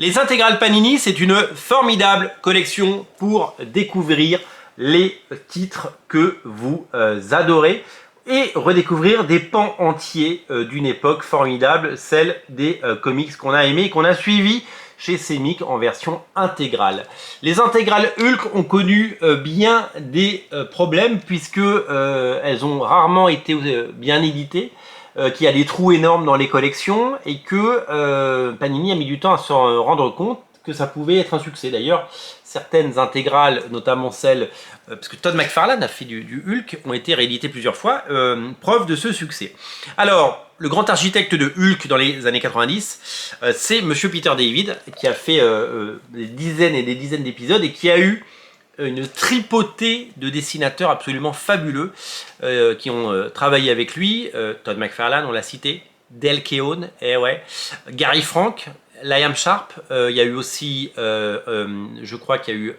Les intégrales Panini, c'est une formidable collection pour découvrir les titres que vous adorez et redécouvrir des pans entiers d'une époque formidable, celle des comics qu'on a aimés et qu'on a suivis chez Semic en version intégrale. Les intégrales Hulk ont connu bien des problèmes puisque elles ont rarement été bien éditées, qu'il y a des trous énormes dans les collections et que Panini a mis du temps à se rendre compte que ça pouvait être un succès. D'ailleurs, certaines intégrales, notamment celles, parce que Todd McFarlane a fait du Hulk, ont été rééditées plusieurs fois, preuve de ce succès. Alors, le grand architecte de Hulk dans les années 90, c'est Monsieur Peter David, qui a fait des dizaines et des dizaines d'épisodes et qui a eu une tripotée de dessinateurs absolument fabuleux qui ont travaillé avec lui. Todd McFarlane, on l'a cité, Dale Keown, ouais, Gary Frank, Liam Sharp, il y a eu aussi, je crois qu'il y a eu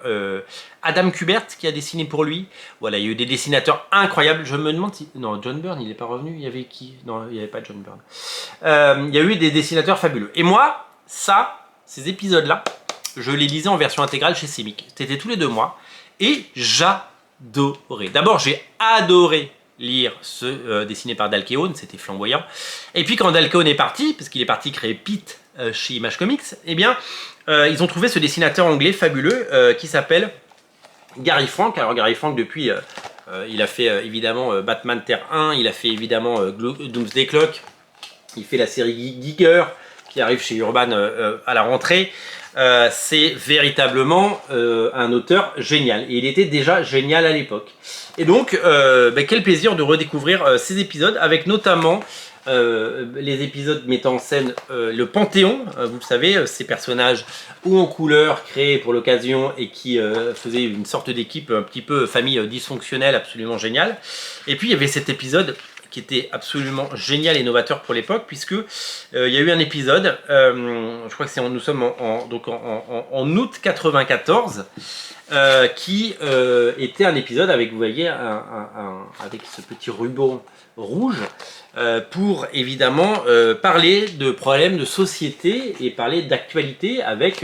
Adam Kubert qui a dessiné pour lui. Voilà, il y a eu des dessinateurs incroyables. Je me demande si... Non, John Byrne, il n'est pas revenu. Il y avait qui? Non, il n'y avait pas John Byrne. Il y a eu des dessinateurs fabuleux. Et moi, ces épisodes-là, je les lisais en version intégrale chez Semic. C'était tous les 2 mois. Et j'adorais. D'abord, j'ai adoré lire ce dessiné par Dale Keown, c'était flamboyant. Et puis quand Dale Keown est parti, parce qu'il est parti créer Pete chez Image Comics, eh bien, ils ont trouvé ce dessinateur anglais fabuleux qui s'appelle Gary Frank. Alors Gary Frank, depuis, il a fait évidemment Batman Terre 1, il a fait évidemment Doomsday Clock, il fait la série Giger, qui arrive chez Urban à la rentrée. C'est véritablement un auteur génial. Et il était déjà génial à l'époque. Et donc, quel plaisir de redécouvrir ces épisodes, avec notamment les épisodes mettant en scène le Panthéon. Vous le savez, ces personnages hauts en couleur créés pour l'occasion et qui faisaient une sorte d'équipe un petit peu famille dysfonctionnelle, absolument géniale. Et puis, il y avait cet épisode qui était absolument génial et novateur pour l'époque, puisque il y a eu un épisode, je crois que nous sommes en août 94, qui était un épisode avec, vous voyez, avec ce petit ruban rouge, pour évidemment parler de problèmes de société et parler d'actualité avec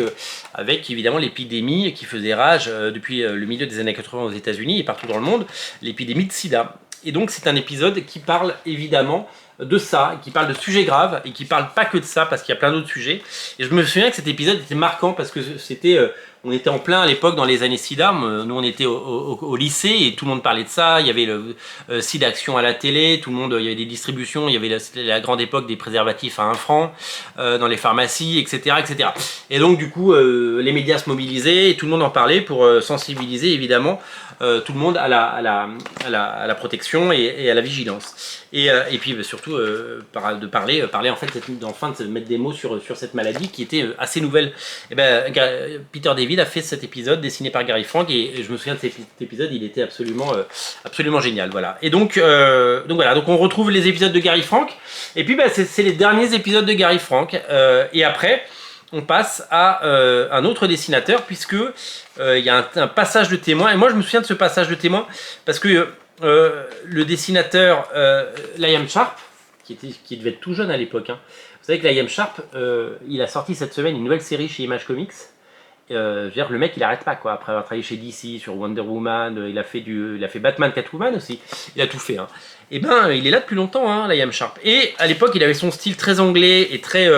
évidemment l'épidémie qui faisait rage depuis le milieu des années 80 aux États-Unis et partout dans le monde, l'épidémie de sida. Et donc c'est un épisode qui parle évidemment de ça, qui parle de sujets graves et qui parle pas que de ça parce qu'il y a plein d'autres sujets. Et je me souviens que cet épisode était marquant parce que c'était, on était en plein à l'époque dans les années SIDA. Nous on était au lycée et tout le monde parlait de ça. Il y avait le SIDA Action à la télé, tout le monde, il y avait des distributions, il y avait la grande époque des préservatifs à 1 franc dans les pharmacies, etc., etc. Et donc du coup les médias se mobilisaient et tout le monde en parlait pour sensibiliser évidemment tout le monde à la protection et à la vigilance. Et puis surtout parler en fait, enfin de mettre des mots sur cette maladie qui était assez nouvelle. Et Peter David a fait cet épisode dessiné par Gary Frank et je me souviens de cet épisode, il était absolument génial. Voilà. Et donc voilà, donc on retrouve les épisodes de Gary Frank et puis c'est les derniers épisodes de Gary Frank et après on passe à un autre dessinateur puisque il y a un passage de témoin. Et moi je me souviens de ce passage de témoin parce que le dessinateur Liam Sharp, qui devait être tout jeune à l'époque, hein. Vous savez que Liam Sharp, il a sorti cette semaine une nouvelle série chez Image Comics. Je veux dire, le mec il arrête pas quoi. Après avoir travaillé chez DC sur Wonder Woman, il a fait Batman, Catwoman aussi. Il a tout fait. Hein. Et il est là depuis longtemps, hein, Liam Sharp. Et à l'époque il avait son style très anglais et très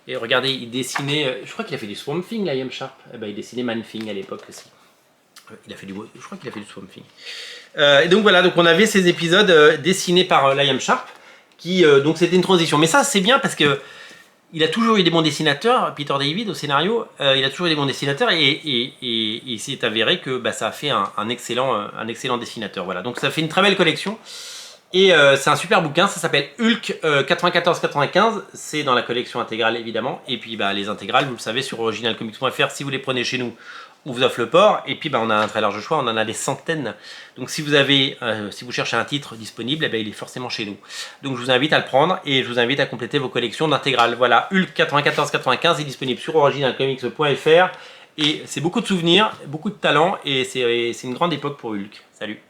et regardez, il dessinait, je crois qu'il a fait du Swamp Thing, Liam Sharp. Il dessinait Man Thing à l'époque aussi. Je crois qu'il a fait du Swamp Thing. Et donc voilà, donc on avait ces épisodes dessinés par Liam Sharp, qui donc c'était une transition. Mais ça c'est bien parce que il a toujours eu des bons dessinateurs, Peter David au scénario, il a toujours eu des bons dessinateurs et il s'est avéré que ça a fait un excellent dessinateur. Voilà, donc ça fait une très belle collection. Et c'est un super bouquin, ça s'appelle Hulk 94-95, c'est dans la collection intégrale évidemment. Et puis les intégrales, vous le savez, sur originalcomics.fr, si vous les prenez chez nous, on vous offre le port. Et puis on a un très large choix, on en a des centaines. Donc si vous cherchez un titre disponible, il est forcément chez nous. Donc je vous invite à le prendre et je vous invite à compléter vos collections d'intégrales. Voilà, Hulk 94-95 est disponible sur originalcomics.fr. Et c'est beaucoup de souvenirs, beaucoup de talent et c'est une grande époque pour Hulk. Salut!